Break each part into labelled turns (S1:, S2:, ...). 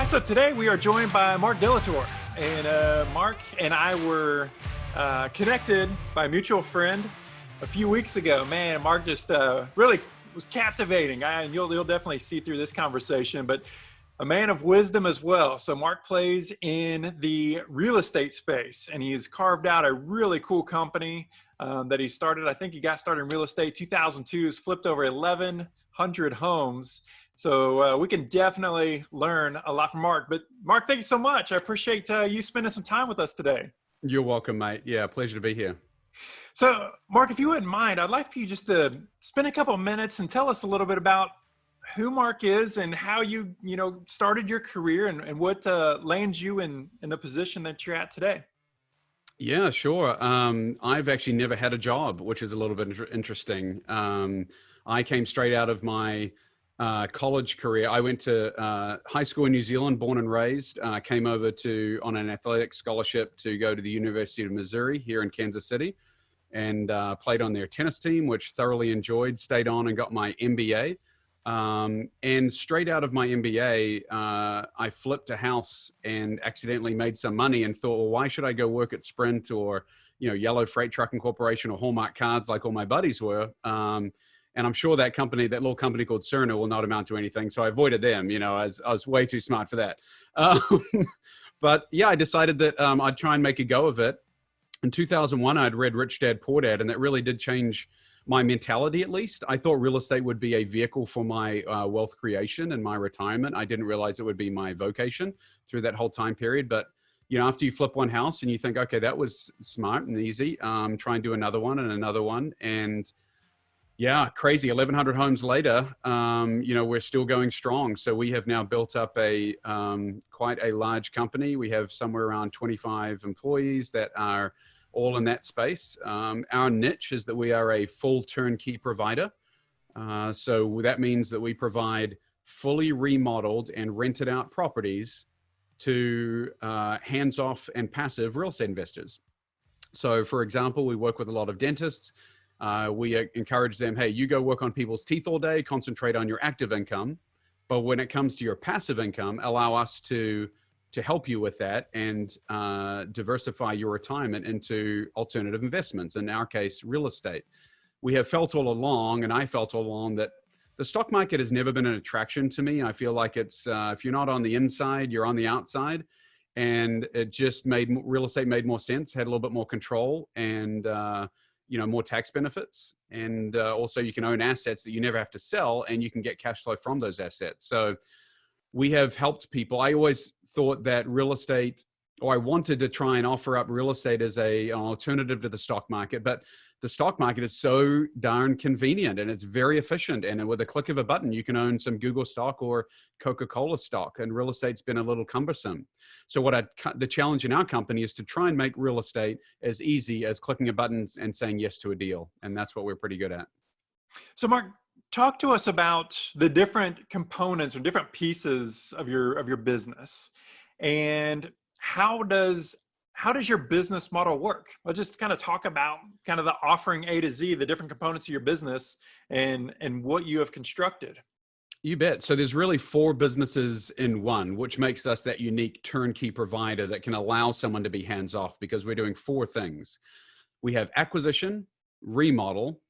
S1: So today we are joined by Marck and Marck and I were connected by a mutual friend a few weeks ago. Man, Marck just really was captivating. And you'll definitely see through this conversation, but a man of wisdom as well. So Marck plays in the real estate space, and he's carved out a really cool company that he started. I think he got started in real estate 2002. He's flipped over 1,100 homes. So we can definitely learn a lot from Marck. But Marck, thank you so much. I appreciate you spending some time with us today.
S2: You're welcome, mate. Yeah, pleasure to be here.
S1: So Marck, if you wouldn't mind, I'd like for you just to spend a couple of minutes and tell us a little bit about who Marck is and how you started your career and what lands you in the position that you're at today.
S2: Yeah, sure. I've actually never had a job, which is a little bit interesting. I came straight out of my college career. I went to high school in New Zealand, born and raised, came over on an athletic scholarship to go to the University of Missouri here in Kansas City, and played on their tennis team, which thoroughly enjoyed, stayed on and got my MBA. And straight out of my MBA, I flipped a house and accidentally made some money and thought, well, why should I go work at Sprint or, Yellow Freight Trucking Corporation or Hallmark Cards like all my buddies were? And I'm sure that little company called Cerner will not amount to anything. So I avoided them, I was way too smart for that. But yeah, I decided that I'd try and make a go of it. In 2001, I'd read Rich Dad, Poor Dad, and that really did change my mentality, at least. I thought real estate would be a vehicle for my wealth creation and my retirement. I didn't realize it would be my vocation through that whole time period. But, after you flip one house and you think, okay, that was smart and easy, try and do another one and another one. And yeah, crazy. 1,100 homes later, we're still going strong. So we have now built up quite a large company. We have somewhere around 25 employees that are all in that space. Our niche is that we are a full turnkey provider. So that means that we provide fully remodeled and rented out properties to hands-off and passive real estate investors. So for example, we work with a lot of dentists. We encourage them, hey, you go work on people's teeth all day, concentrate on your active income. But when it comes to your passive income, allow us to help you with that and diversify your retirement into alternative investments, in our case, real estate. We have felt all along, and I felt all along, that the stock market has never been an attraction to me. I feel like it's, if you're not on the inside, you're on the outside. And it just real estate made more sense, had a little bit more control and, more tax benefits. And also you can own assets that you never have to sell, and you can get cash flow from those assets. So we have helped people. I always thought that real estate, or I wanted to try and offer up real estate as an alternative to the stock market, but the stock market is so darn convenient and it's very efficient. And with a click of a button, you can own some Google stock or Coca-Cola stock, and real estate's been a little cumbersome. So the challenge in our company is to try and make real estate as easy as clicking a button and saying yes to a deal. And that's what we're pretty good at.
S1: So Marck, talk to us about the different components or different pieces of your business, and how does your business model work? Let's just kind of talk about kind of the offering A to Z, the different components of your business and what you have constructed.
S2: You bet. So there's really 4 businesses in one, which makes us that unique turnkey provider that can allow someone to be hands-off, because we're doing 4 things. We have acquisition, remodel,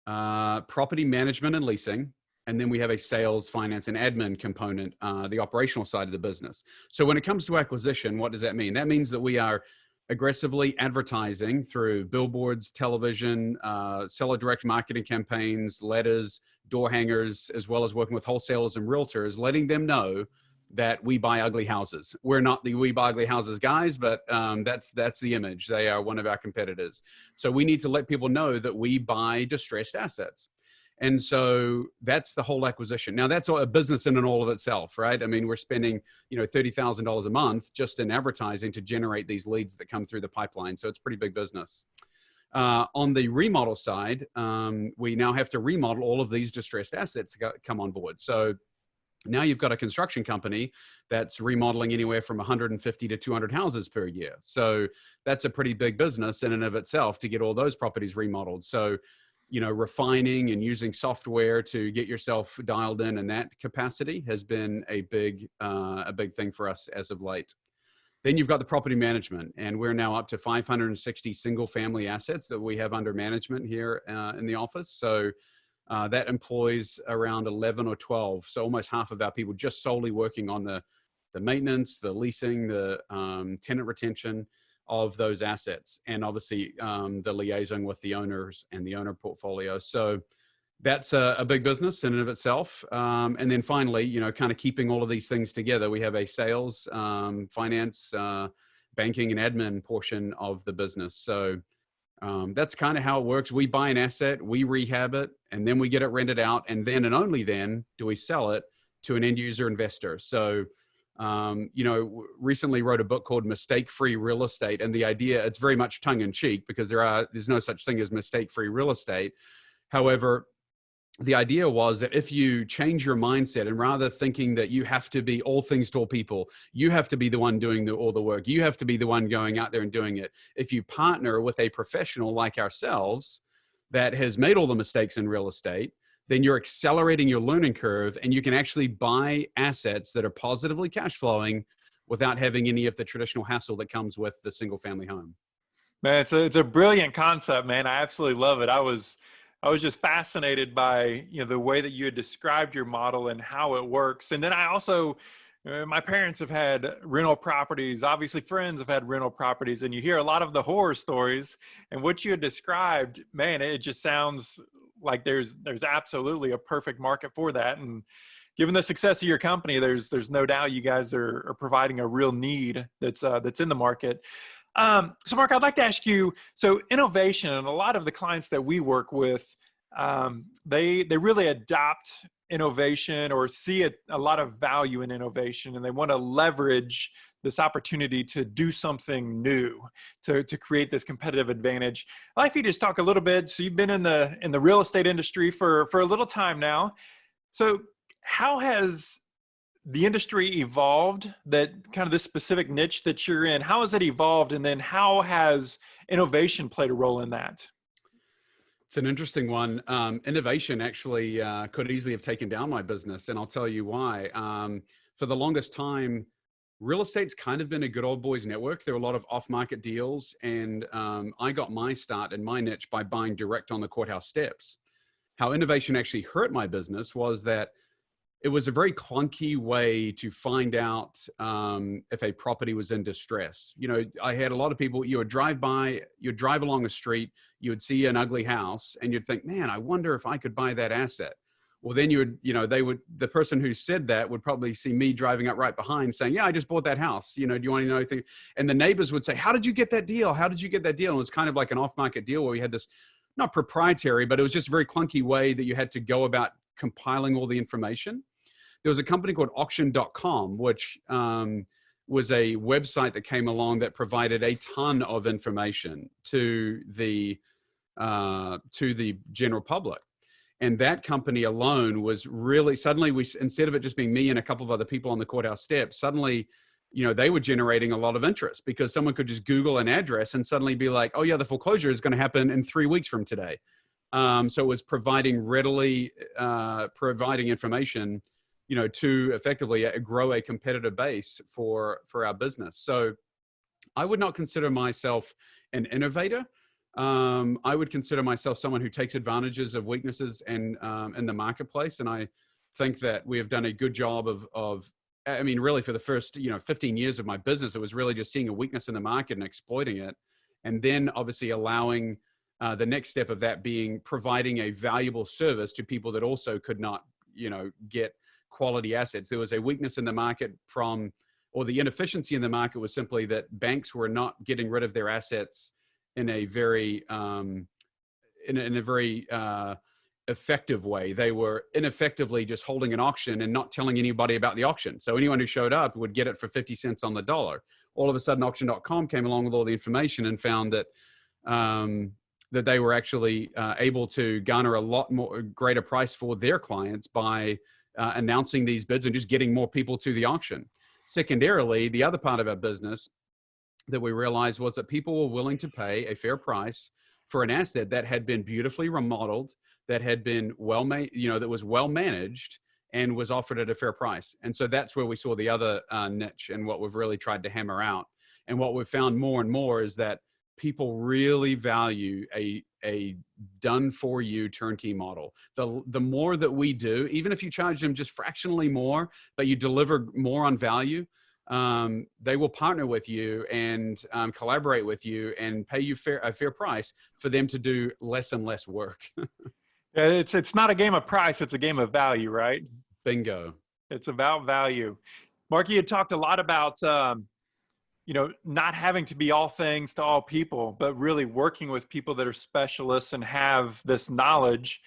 S2: property management and leasing, and then we have a sales, finance, and admin component, the operational side of the business. So when it comes to acquisition, what does that mean? That means that we are aggressively advertising through billboards, television, seller direct marketing campaigns, letters, door hangers, as well as working with wholesalers and realtors, letting them know that we buy ugly houses. We're not the we buy ugly houses guys, but that's the image. They are one of our competitors. So we need to let people know that we buy distressed assets. And so that's the whole acquisition. Now that's a business in and all of itself, right? I mean, we're spending, $30,000 a month just in advertising to generate these leads that come through the pipeline. So it's pretty big business. On the remodel side, we now have to remodel all of these distressed assets to come on board. So now you've got a construction company that's remodeling anywhere from 150 to 200 houses per year. So that's a pretty big business in and of itself to get all those properties remodeled. So refining and using software to get yourself dialed in that capacity has been a big thing for us as of late. Then you've got the property management, and we're now up to 560 single family assets that we have under management here in the office. So that employs around 11 or 12. So almost half of our people just solely working on the maintenance, the leasing, the tenant retention of those assets, and obviously the liaison with the owners and the owner portfolio. So that's a big business in and of itself. And then finally, kind of keeping all of these things together, we have a sales, finance, banking, and admin portion of the business. So that's kind of how it works. We buy an asset, we rehab it, and then we get it rented out. And then and only then do we sell it to an end user investor. So, recently wrote a book called Mistake-Free Real Estate. And the idea, it's very much tongue in cheek because there's no such thing as mistake-free real estate. However, the idea was that if you change your mindset, and rather thinking that you have to be all things to all people, you have to be the one doing all the work, you have to be the one going out there and doing it. If you partner with a professional like ourselves that has made all the mistakes in real estate, then you're accelerating your learning curve, and you can actually buy assets that are positively cash flowing without having any of the traditional hassle that comes with the single family home.
S1: Man, it's a brilliant concept, man. I absolutely love it. I was just fascinated by, the way that you had described your model and how it works. And then I also, my parents have had rental properties. Obviously, friends have had rental properties, and you hear a lot of the horror stories. And what you had described, man, it just sounds like there's absolutely a perfect market for that. And given the success of your company, there's no doubt you guys are providing a real need that's in the market. So Mark, I'd like to ask you, so innovation, and a lot of the clients that we work with, they really adopt innovation or see a lot of value in innovation, and they want to leverage this opportunity to do something new, to create this competitive advantage. I'd like for you to just talk a little bit. So you've been in the real estate industry for a little time now. So how has the industry evolved, that kind of this specific niche that you're in? How has it evolved? And then how has innovation played a role in that?
S2: It's an interesting one. Innovation actually could easily have taken down my business, and I'll tell you why. For the longest time, real estate's kind of been a good old boys network. There were a lot of off-market deals, and I got my start in my niche by buying direct on the courthouse steps. How innovation actually hurt my business was that it was a very clunky way to find out if a property was in distress. I had a lot of people, you would drive along a street, you would see an ugly house, and you'd think, man, I wonder if I could buy that asset. Well, then the person who said that would probably see me driving up right behind saying, yeah, I just bought that house. Do you want to know anything? And the neighbors would say, how did you get that deal? How did you get that deal? And it was kind of like an off-market deal where we had this, not proprietary, but it was just a very clunky way that you had to go about compiling all the information. There was a company called auction.com, which was a website that came along that provided a ton of information to the general public. And that company alone was really, suddenly instead of it just being me and a couple of other people on the courthouse steps, suddenly, they were generating a lot of interest because someone could just Google an address and suddenly be like, oh yeah, the foreclosure is going to happen in 3 weeks from today. So it was providing information, to effectively grow a competitive base for our business. So I would not consider myself an innovator. I would consider myself someone who takes advantages of weaknesses in the marketplace. And I think that we have done a good job of really for the first, 15 years of my business, it was really just seeing a weakness in the market and exploiting it. And then obviously allowing the next step of that being providing a valuable service to people that also could not, get quality assets. There was a weakness in the market or the inefficiency in the market was simply that banks were not getting rid of their assets in a very effective way. They were ineffectively just holding an auction and not telling anybody about the auction. So anyone who showed up would get it for 50 cents on the dollar. All of a sudden, auction.com came along with all the information and found that that they were actually able to garner a lot more greater price for their clients by announcing these bids and just getting more people to the auction. Secondarily, the other part of our business that we realized was that people were willing to pay a fair price for an asset that had been beautifully remodeled, that had been well made, that was well managed and was offered at a fair price. And so that's where we saw the other niche and what we've really tried to hammer out. And what we've found more and more is that people really value a done for you turnkey model. The more that we do, even if you charge them just fractionally more, but you deliver more on value, they will partner with you and collaborate with you and pay you a fair price for them to do less and less work.
S1: Yeah, it's not a game of price, it's a game of value, right?
S2: Bingo.
S1: It's about value. Mark, you had talked a lot about not having to be all things to all people, but really working with people that are specialists and have this knowledge.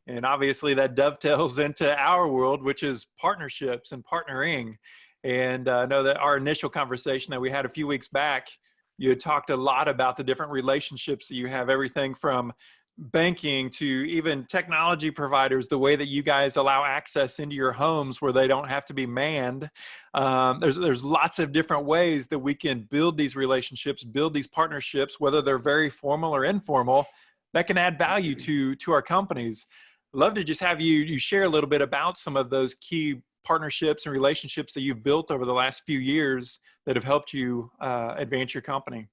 S1: And obviously that dovetails into our world, which is partnerships and partnering. And I know that our initial conversation that we had a few weeks back, you had talked a lot about the different relationships that you have, everything from banking to even technology providers, the way that you guys allow access into your homes where they don't have to be manned. There's lots of different ways that we can build these relationships, build these partnerships, whether they're very formal or informal, that can add value to our companies. Love to just have you share a little bit about some of those key partnerships and relationships that you've built over the last few years that have helped you advance your company.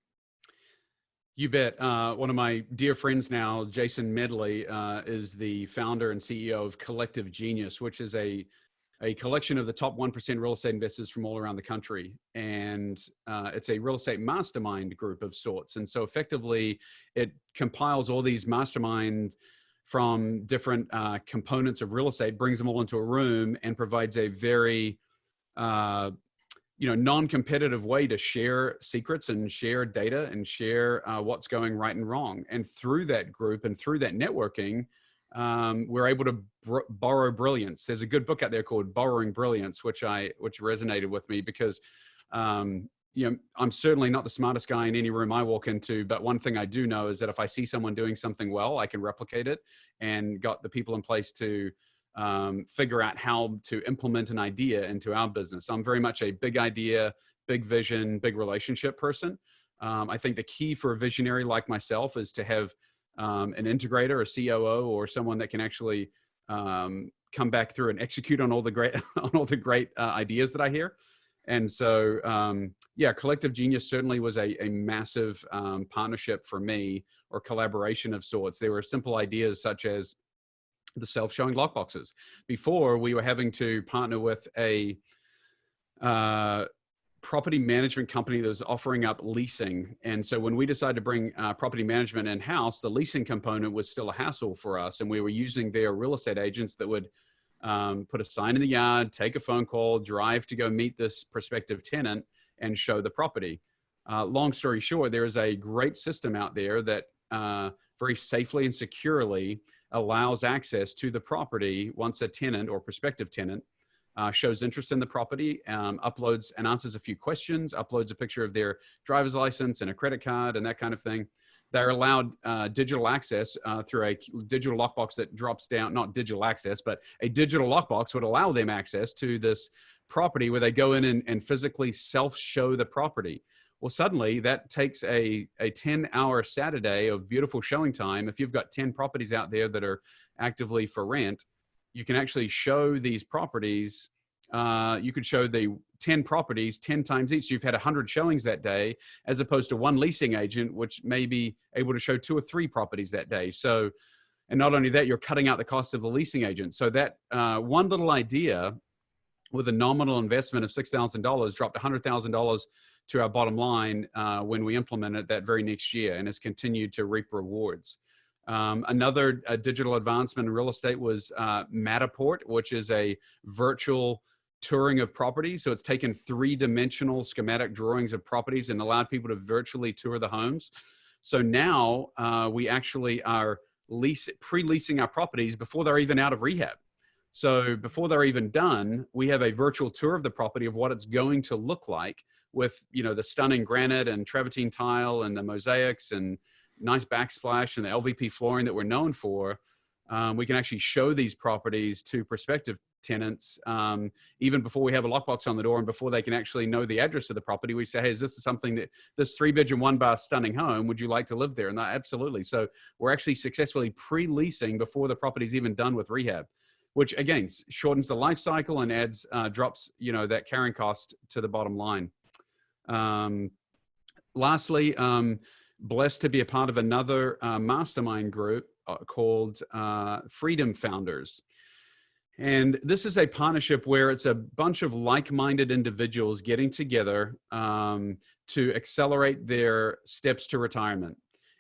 S2: You bet. One of my dear friends now, Jason Medley, is the founder and CEO of Collective Genius, which is a collection of the top 1% real estate investors from all around the country. And it's a real estate mastermind group of sorts. And so effectively, it compiles all these masterminds from different components of real estate, brings them all into a room, and provides a very non-competitive way to share secrets and share data and share what's going right and wrong. And through that group and through that networking, we're able to borrow brilliance. There's a good book out there called Borrowing Brilliance, which resonated with me because, I'm certainly not the smartest guy in any room I walk into, but one thing I do know is that if I see someone doing something well, I can replicate it, and got the people in place to figure out how to implement an idea into our business. I'm very much a big idea, big vision, big relationship person. I think the key for a visionary like myself is to have an integrator, a COO, or someone that can actually come back through and execute on all the great ideas that I hear. And so, Collective Genius certainly was a massive partnership for me, or collaboration of sorts. There were simple ideas such as the self-showing lockboxes. Before, we were having to partner with a property management company that was offering up leasing. And so when we decided to bring property management in-house, the leasing component was still a hassle for us. And we were using their real estate agents that would put a sign in the yard, take a phone call, drive to go meet this prospective tenant and show the property. Long story short, there is a great system out there that very safely and securely allows access to the property once a tenant or prospective tenant shows interest in the property, uploads and answers a few questions, uploads a picture of their driver's license and a credit card and that kind of thing. They're allowed digital access through a digital lockbox that drops down, not digital access, but a digital lockbox would allow them access to this property where they go in and physically self-show the property. Well, suddenly that takes a 10-hour Saturday of beautiful showing time. If you've got 10 properties out there that are actively for rent, you can actually show these properties. You could show the 10 properties 10 times each. You've had 100 showings that day, as opposed to one leasing agent, which may be able to show 2 or 3 properties that day. So, and not only that, you're cutting out the cost of the leasing agent. So that one little idea with a nominal investment of $6,000 dropped $100,000 to our bottom line when we implemented that very next year, and has continued to reap rewards. Another digital advancement in real estate was Matterport, which is a virtual touring of properties. So it's taken 3-dimensional schematic drawings of properties and allowed people to virtually tour the homes. So now we actually are pre-leasing our properties before they're even out of rehab. So before they're even done, we have a virtual tour of the property of what it's going to look like, with, the stunning granite and travertine tile and the mosaics and nice backsplash and the LVP flooring that we're known for, We can actually show these properties to prospective tenants even before we have a lockbox on the door and before they can actually know the address of the property. We say, hey, is this something that this 3-bedroom, 1-bath stunning home, would you like to live there? And absolutely. So we're actually successfully pre-leasing before the property's even done with rehab, which again shortens the life cycle and adds drops that carrying cost to the bottom line. Lastly, blessed to be a part of another mastermind group called Freedom Founders. And this is a partnership where it's a bunch of like-minded individuals getting together to accelerate their steps to retirement.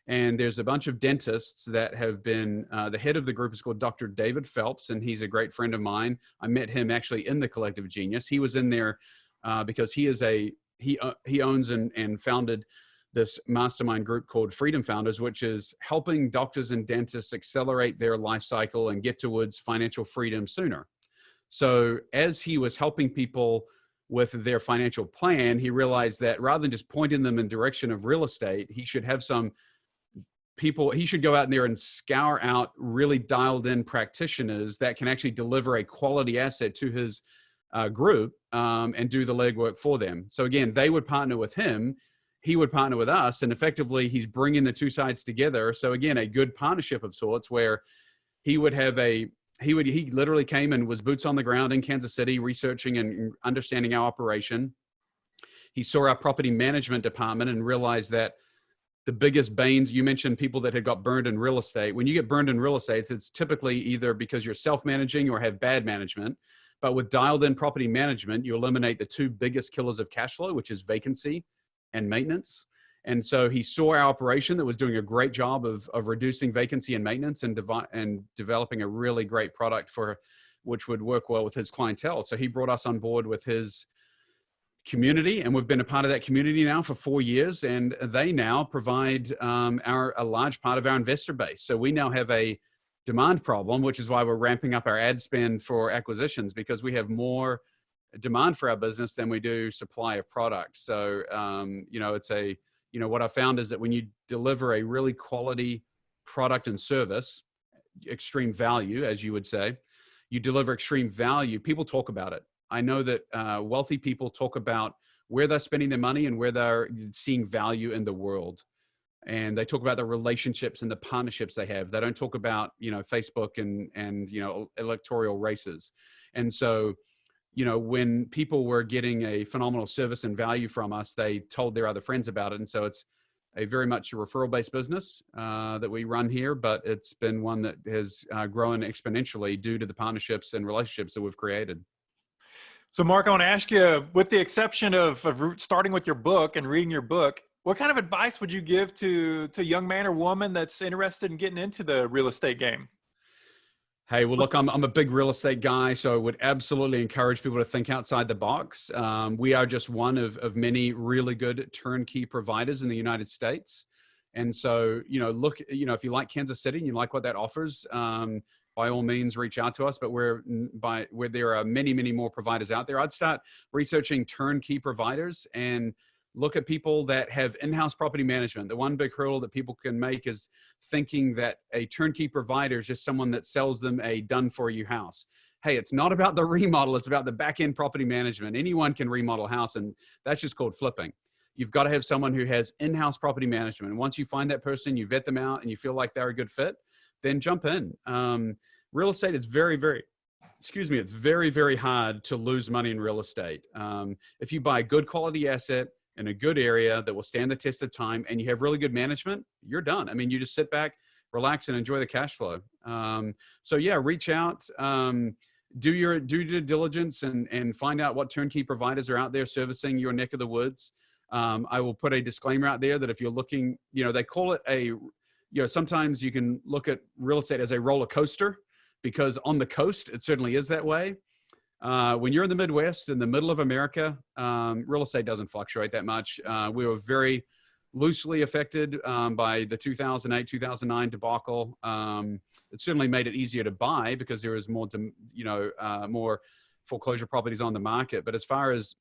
S2: And there's a bunch of dentists that have been, the head of the group is called Dr. David Phelps, and he's a great friend of mine. I met him actually in the Collective Genius. He was in there because he owns and founded this mastermind group called Freedom Founders, which is helping doctors and dentists accelerate their life cycle and get towards financial freedom sooner. So as he was helping people with their financial plan, he realized that rather than just pointing them in the direction of real estate, he should have some people, he should go out there and scour out really dialed in practitioners that can actually deliver a quality asset to his group and do the legwork for them. So again, they would partner with him, he would partner with us, and effectively he's bringing the two sides together. So again, a good partnership of sorts where he would have he literally came and was boots on the ground in Kansas City, researching and understanding our operation. He saw our property management department and realized that the biggest banes, you mentioned people that had got burned in real estate. When you get burned in real estate, it's typically either because you're self-managing or have bad management. But with dialed in property management, you eliminate the two biggest killers of cash flow, which is vacancy and maintenance. And so he saw our operation that was doing a great job of reducing vacancy and maintenance and developing a really great product which would work well with his clientele. So he brought us on board with his community, and we've been a part of that community now for 4 years, and they now provide a large part of our investor base. So we now have a demand problem, which is why we're ramping up our ad spend for acquisitions, because we have more demand for our business than we do supply of product. So, what I found is that when you deliver a really quality product and service, extreme value, as you would say, you deliver extreme value, people talk about it. I know that wealthy people talk about where they're spending their money and where they're seeing value in the world. And they talk about the relationships and the partnerships they have. They don't talk about, Facebook and electoral races. And so, when people were getting a phenomenal service and value from us, they told their other friends about it. And so it's a very much a referral-based business that we run here, but it's been one that has grown exponentially due to the partnerships and relationships that we've created.
S1: So Mark, I want to ask you, with the exception of starting with your book and reading your book, what kind of advice would you give to a young man or woman that's interested in getting into the real estate game?
S2: Hey, well, look, I'm a big real estate guy, so I would absolutely encourage people to think outside the box. We are just one of many really good turnkey providers in the United States. And so, look, if you like Kansas City and you like what that offers, by all means, reach out to us. But where there are many, many more providers out there, I'd start researching turnkey providers and look at people that have in-house property management. The one big hurdle that people can make is thinking that a turnkey provider is just someone that sells them a done-for-you house. Hey, it's not about the remodel. It's about the back-end property management. Anyone can remodel a house, and that's just called flipping. You've got to have someone who has in-house property management. And once you find that person, you vet them out, and you feel like they're a good fit, then jump in. Real estate is it's very, very hard to lose money in real estate. If you buy a good quality asset in a good area that will stand the test of time and you have really good management, you're done. I mean, you just sit back, relax, and enjoy the cash flow. So yeah, reach out, do your due diligence and find out what turnkey providers are out there servicing your neck of the woods. I will put a disclaimer out there that if you're looking, they call it sometimes you can look at real estate as a roller coaster, because on the coast, it certainly is that way. When you're in the Midwest, in the middle of America, real estate doesn't fluctuate that much. We were very loosely affected by the 2008, 2009 debacle. It certainly made it easier to buy because there was more foreclosure properties on the market. But as far as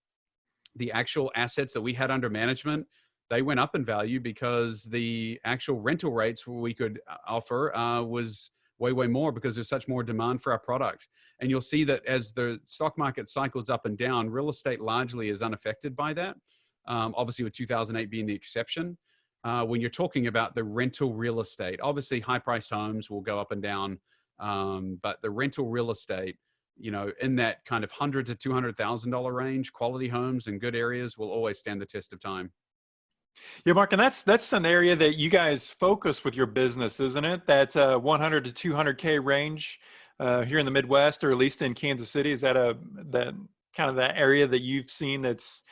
S2: the actual assets that we had under management, they went up in value because the actual rental rates we could offer was way, way more because there's such more demand for our product. And you'll see that as the stock market cycles up and down, real estate largely is unaffected by that. Obviously with 2008 being the exception. When you're talking about the rental real estate, obviously high priced homes will go up and down. But the rental real estate, in that kind of $100,000 to $200,000 range, quality homes in good areas will always stand the test of time.
S1: Yeah, Mark, and that's an area that you guys focus with your business, isn't it? That 100 to 200K range here in the Midwest, or at least in Kansas City. Is that that kind of that area that you've seen that's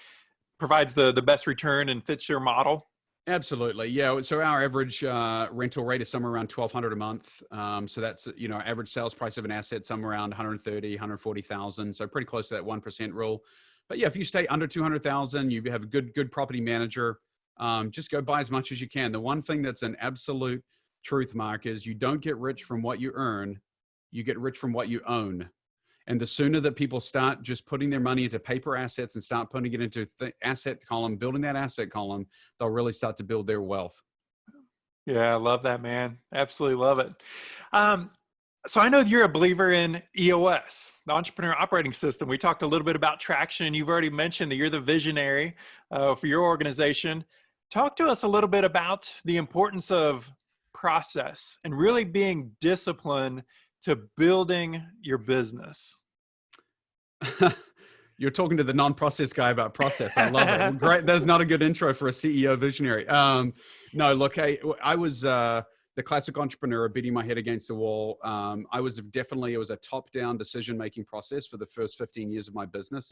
S1: provides the best return and fits your model?
S2: Absolutely. Yeah. So our average rental rate is somewhere around $1,200 a month. So that's, average sales price of an asset somewhere around 130, 140,000. So pretty close to that 1% rule. But yeah, if you stay under 200,000, you have a good property manager. Just go buy as much as you can. The one thing that's an absolute truth, Mark, is you don't get rich from what you earn. You get rich from what you own. And the sooner that people start just putting their money into paper assets and start putting it into the asset column, building that asset column, they'll really start to build their wealth.
S1: Yeah, I love that, man. Absolutely love it. So I know you're a believer in EOS, the Entrepreneur Operating System. We talked a little bit about traction. You've already mentioned that you're the visionary for your organization. Talk to us a little bit about the importance of process and really being disciplined to building your business.
S2: You're talking to the non-process guy about process. I love it. Well, great. That's not a good intro for a CEO visionary. No, look, I was the classic entrepreneur beating my head against the wall. It was a top-down decision-making process for the first 15 years of my business.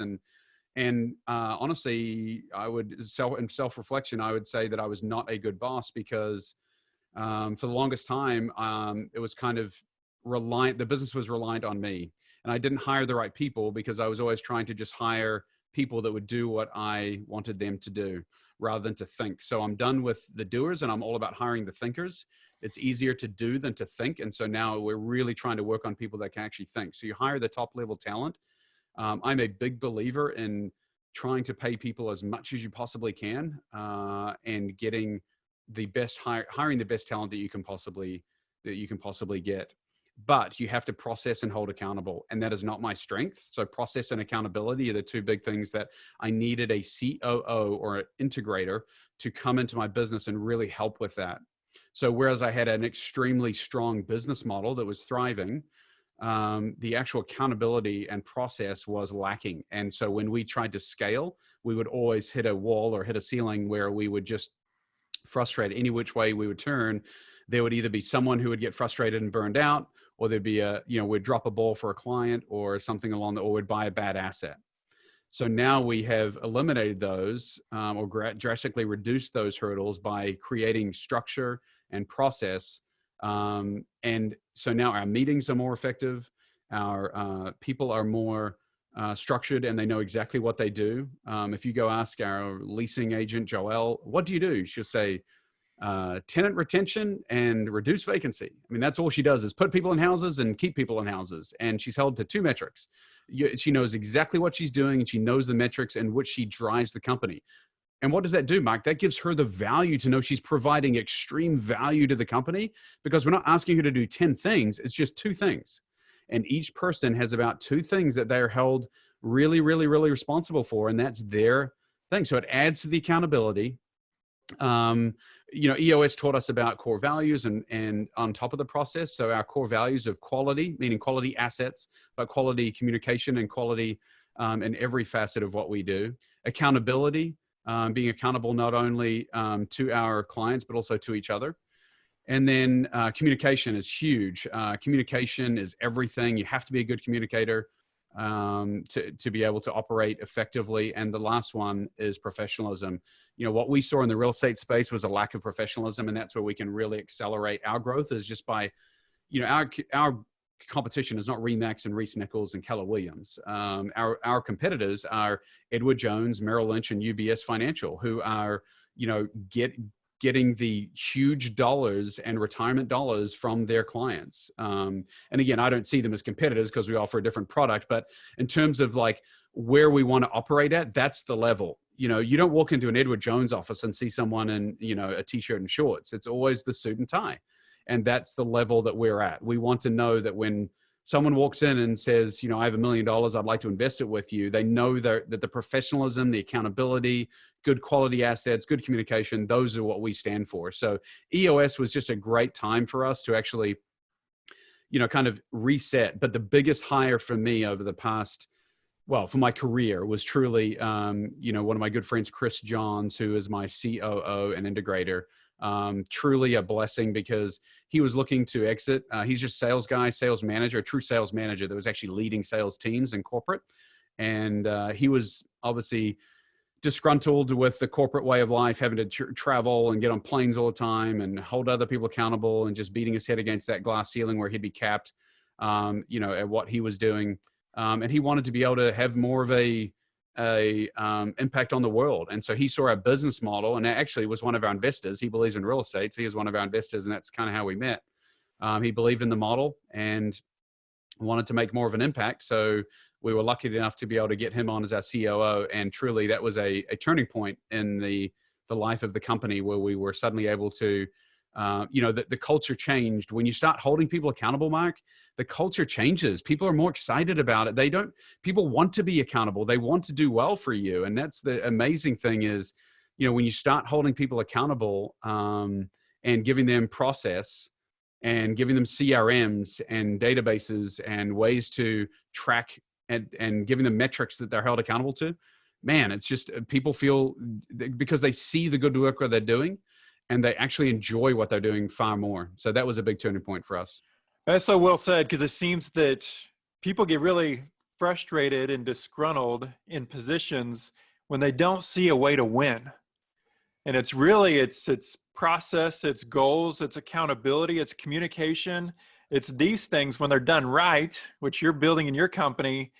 S2: And honestly, in self-reflection, I would say that I was not a good boss because for the longest time, it was kind of the business was reliant on me, and I didn't hire the right people because I was always trying to just hire people that would do what I wanted them to do rather than to think. So I'm done with the doers and I'm all about hiring the thinkers. It's easier to do than to think. And so now we're really trying to work on people that can actually think. So you hire the top level talent. I'm a big believer in trying to pay people as much as you possibly can and getting the best hiring the best talent that you can possibly get. But you have to process and hold accountable. And that is not my strength. So process and accountability are the two big things that I needed a COO or an integrator to come into my business and really help with that. So whereas I had an extremely strong business model that was thriving, the actual accountability and process was lacking. And so when we tried to scale, we would always hit a wall or hit a ceiling where we would just frustrate any which way we would turn. There would either be someone who would get frustrated and burned out, or there'd be we'd drop a ball for a client or something or we'd buy a bad asset. So now we have eliminated those or drastically reduced those hurdles by creating structure and process. And so now our meetings are more effective. Our people are more structured and they know exactly what they do. If you go ask our leasing agent, Joelle, what do you do? She'll say, tenant retention and reduce vacancy. I mean, that's all she does is put people in houses and keep people in houses. And she's held to two metrics. She knows exactly what she's doing and she knows the metrics in which she drives the company. And what does that do, Mark? That gives her the value to know she's providing extreme value to the company because we're not asking her to do 10 things. It's just 2 things. And each person has about 2 things that they're held really, really, really responsible for. And that's their thing. So it adds to the accountability. EOS taught us about core values and on top of the process. So our core values of quality, meaning quality assets, but quality communication and quality in every facet of what we do. Accountability, being accountable not only to our clients, but also to each other. And then communication is huge. Communication is everything. You have to be a good communicator to be able to operate effectively. And the last one is professionalism. What we saw in the real estate space was a lack of professionalism, and that's where we can really accelerate our growth is just by, our competition is not RE/MAX and Reese Nichols and Keller Williams. Our competitors are Edward Jones, Merrill Lynch, and UBS Financial, who are, getting the huge dollars and retirement dollars from their clients. And again, I don't see them as competitors because we offer a different product, but in terms of like where we want to operate at, that's the level. You don't walk into an Edward Jones office and see someone in, a t-shirt and shorts. It's always the suit and tie. And that's the level that we're at. We want to know that when someone walks in and says, I have $1 million, I'd like to invest it with you, they know that the professionalism, the accountability, good quality assets, good communication, those are what we stand for. So EOS was just a great time for us to actually, kind of reset. But the biggest hire for me over the past, for my career was truly, one of my good friends, Chris Johns, who is my COO and integrator. Truly a blessing because he was looking to exit. He's just sales guy, sales manager, a true sales manager that was actually leading sales teams in corporate. And he was obviously disgruntled with the corporate way of life, having to travel and get on planes all the time and hold other people accountable and just beating his head against that glass ceiling where he'd be capped, at what he was doing. And he wanted to be able to have more of a impact on the world. And so he saw our business model and actually was one of our investors. He believes in real estate. So he is one of our investors, and that's kind of how we met. He believed in the model and wanted to make more of an impact. So we were lucky enough to be able to get him on as our COO. And truly that was a turning point in the life of the company where we were suddenly able to, the culture changed. When you start holding people accountable, Mark, the culture changes. People are more excited about it. People want to be accountable. They want to do well for you. And that's the amazing thing is, when you start holding people accountable, and giving them process and giving them CRMs and databases and ways to track and giving them metrics that they're held accountable to, man, it's just people feel because they see the good work that they're doing and they actually enjoy what they're doing far more. So that was a big turning point for us.
S1: That's so well said, because it seems that people get really frustrated and disgruntled in positions when they don't see a way to win. And it's really, it's process, it's goals, it's accountability, it's communication. It's these things when they're done right, which you're building in your company,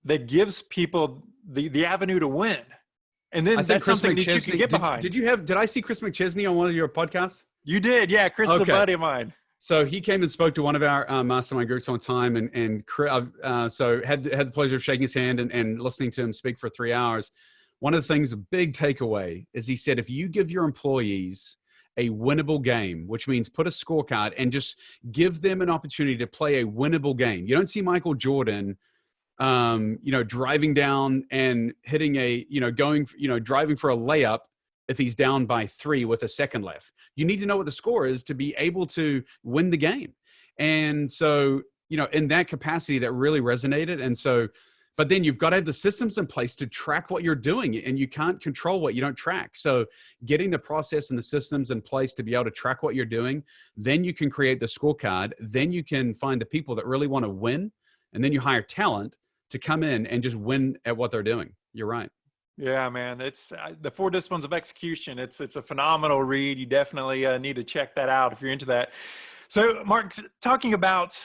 S1: that gives people the avenue to win. And then that's something that you can get behind.
S2: Did I see Chris McChesney on one of your podcasts?
S1: You did. Yeah. Chris is a buddy of mine.
S2: So he came and spoke to one of our mastermind groups one time, and so had the pleasure of shaking his hand and listening to him speak for 3 hours. One of the things, a big takeaway, is he said, if you give your employees a winnable game, which means put a scorecard and just give them an opportunity to play a winnable game. You don't see Michael Jordan, driving down and hitting driving for a layup if he's down by 3 with a second left. You need to know what the score is to be able to win the game. And so, in that capacity, that really resonated. And so, but then you've got to have the systems in place to track what you're doing, and you can't control what you don't track. So getting the process and the systems in place to be able to track what you're doing, then you can create the scorecard. Then you can find the people that really want to win. And then you hire talent to come in and just win at what they're doing. You're right.
S1: Yeah, man. It's the 4 disciplines of execution. It's a phenomenal read. You definitely need to check that out if you're into that. So Mark, talking about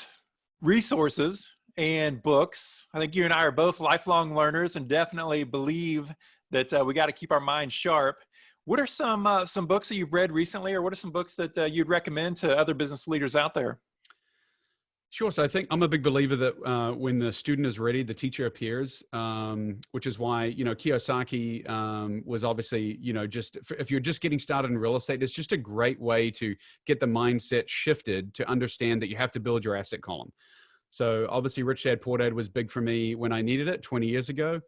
S1: resources and books, I think you and I are both lifelong learners and definitely believe that we got to keep our minds sharp. What are some books that you've read recently, or what are some books that you'd recommend to other business leaders out there?
S2: Sure. So I think I'm a big believer that when the student is ready, the teacher appears, which is why, Kiyosaki was obviously, if you're just getting started in real estate, it's just a great way to get the mindset shifted to understand that you have to build your asset column. So obviously Rich Dad Poor Dad was big for me when I needed it 20 years ago.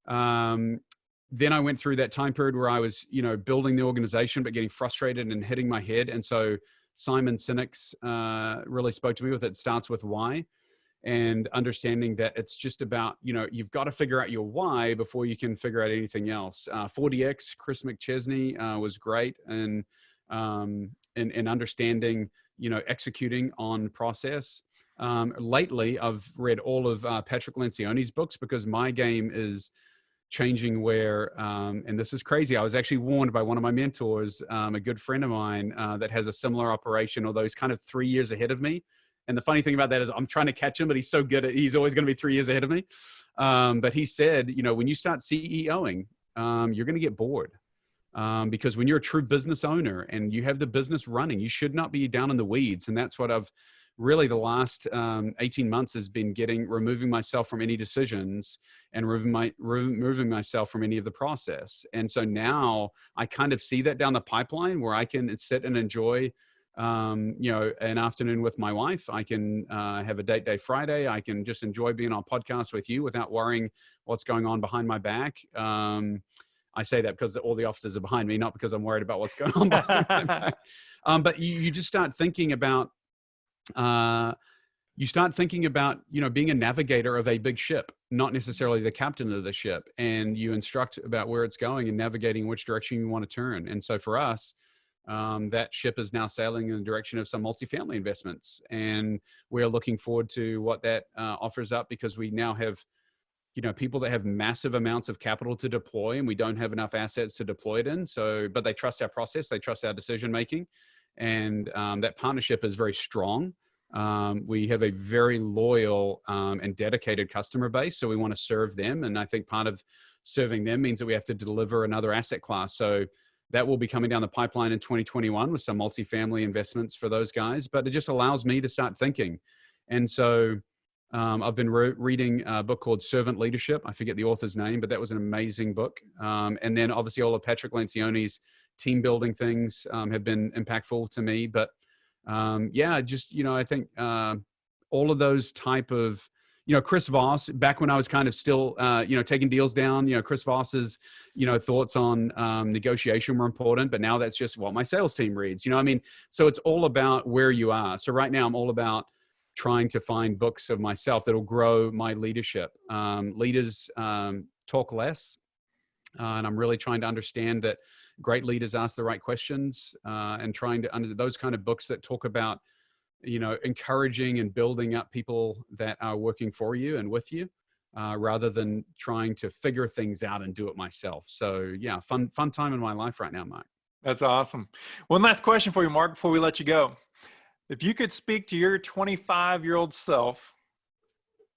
S2: Then I went through that time period where I was, building the organization, but getting frustrated and hitting my head. And so Simon Sinek's really spoke to me with It Starts With Why, and understanding that it's just about, you've got to figure out your why before you can figure out anything else. 40X, Chris McChesney was great. And in understanding, executing on process. Lately, I've read all of Patrick Lencioni's books because my game is changing where, and this is crazy. I was actually warned by one of my mentors, a good friend of mine that has a similar operation, although he's kind of 3 years ahead of me. And the funny thing about that is I'm trying to catch him, but he's so good he's always going to be 3 years ahead of me. But he said, when you start CEOing, you're going to get bored. Because when you're a true business owner and you have the business running, you should not be down in the weeds. And that's what I've really the last 18 months has been removing myself from any decisions and removing myself from any of the process. And so now I kind of see that down the pipeline where I can sit and enjoy an afternoon with my wife. I can have a date day Friday. I can just enjoy being on podcast with you without worrying what's going on behind my back. I say that because all the officers are behind me, not because I'm worried about what's going on behind my back. But you just start thinking about, being a navigator of a big ship, not necessarily the captain of the ship. And you instruct about where it's going and navigating which direction you want to turn. And so for us, that ship is now sailing in the direction of some multifamily investments. And we're looking forward to what that offers up, because we now have people that have massive amounts of capital to deploy, and we don't have enough assets to deploy it in. But they trust our process, they trust our decision-making, and that partnership is very strong. We have a very loyal and dedicated customer base, so we want to serve them. And I think part of serving them means that we have to deliver another asset class. So that will be coming down the pipeline in 2021 with some multifamily investments for those guys, but it just allows me to start thinking. And so I've been reading a book called Servant Leadership. I forget the author's name, but that was an amazing book. And then obviously all of Patrick Lencioni's team building things have been impactful to me. But I think all of those type of, Chris Voss, back when I was kind of still, taking deals down, Chris Voss's, thoughts on negotiation were important, but now that's just what my sales team reads, so it's all about where you are. So right now I'm all about trying to find books of myself that'll grow my leadership. Leaders talk less, and I'm really trying to understand that great leaders ask the right questions, and trying to under those kind of books that talk about, encouraging and building up people that are working for you and with you, rather than trying to figure things out and do it myself. So yeah, fun time in my life right now, Mark.
S1: That's awesome. One last question for you, Mark, before we let you go. If you could speak to your 25-year-old self,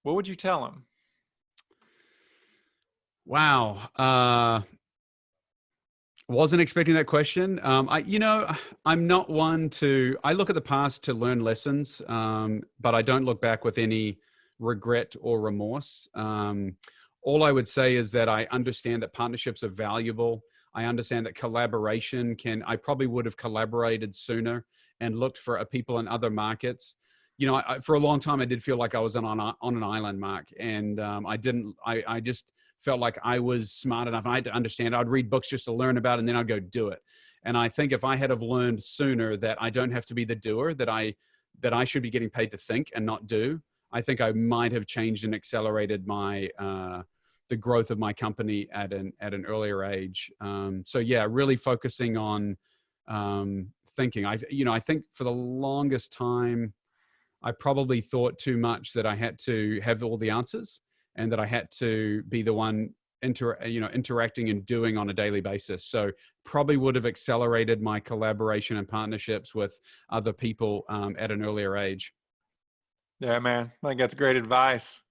S1: what would you tell him?
S2: Wow. Wasn't expecting that question. I'm not one to, I look at the past to learn lessons, but I don't look back with any regret or remorse. All I would say is that I understand that partnerships are valuable. I understand that collaboration I probably would have collaborated sooner and looked for people in other markets. For a long time, I did feel like I was on an island, Mark. And I just felt like I was smart enough. I had to understand. I'd read books just to learn about it, and then I'd go do it. And I think if I had have learned sooner that I don't have to be the doer, that I should be getting paid to think and not do, I think I might have changed and accelerated my the growth of my company at an earlier age. So yeah, really focusing on thinking. I think for the longest time, I probably thought too much that I had to have all the answers, and that I had to be the one interacting and doing on a daily basis. So probably would have accelerated my collaboration and partnerships with other people at an earlier age.
S1: Yeah, man. I think that's great advice.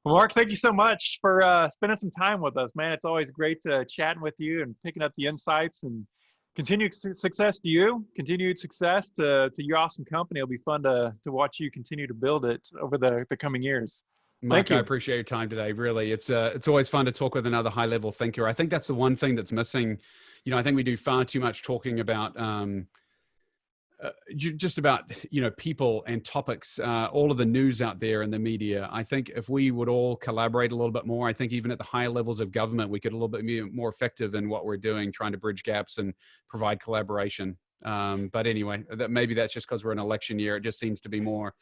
S1: Well, Mark, thank you so much for spending some time with us, man. It's always great chatting with you and picking up the insights, and continued success to you, continued success to your awesome company. It'll be fun to watch you continue to build it over the coming years.
S2: Mike, I appreciate your time today. Really, it's always fun to talk with another high-level thinker. I think that's the one thing that's missing. I think we do far too much talking about just about people and topics, all of the news out there in the media. I think if we would all collaborate a little bit more, I think even at the higher levels of government, we could a little bit be more effective in what we're doing, trying to bridge gaps and provide collaboration. But anyway, maybe that's just because we're in an election year. It just seems to be more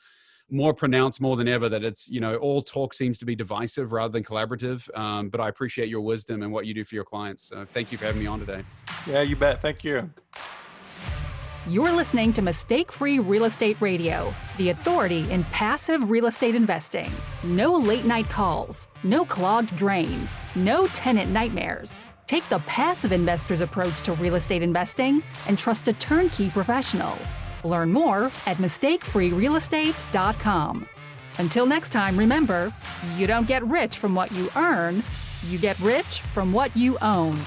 S2: pronounced more than ever that it's, all talk seems to be divisive rather than collaborative. But I appreciate your wisdom and what you do for your clients. So thank you for having me on today.
S1: Yeah, you bet. Thank you.
S3: You're listening to Mistake-Free Real Estate Radio, the authority in passive real estate investing. No late-night calls, no clogged drains, no tenant nightmares. Take the passive investor's approach to real estate investing and trust a turnkey professional. Learn more at mistakefreerealestate.com. Until next time, remember, you don't get rich from what you earn, you get rich from what you own.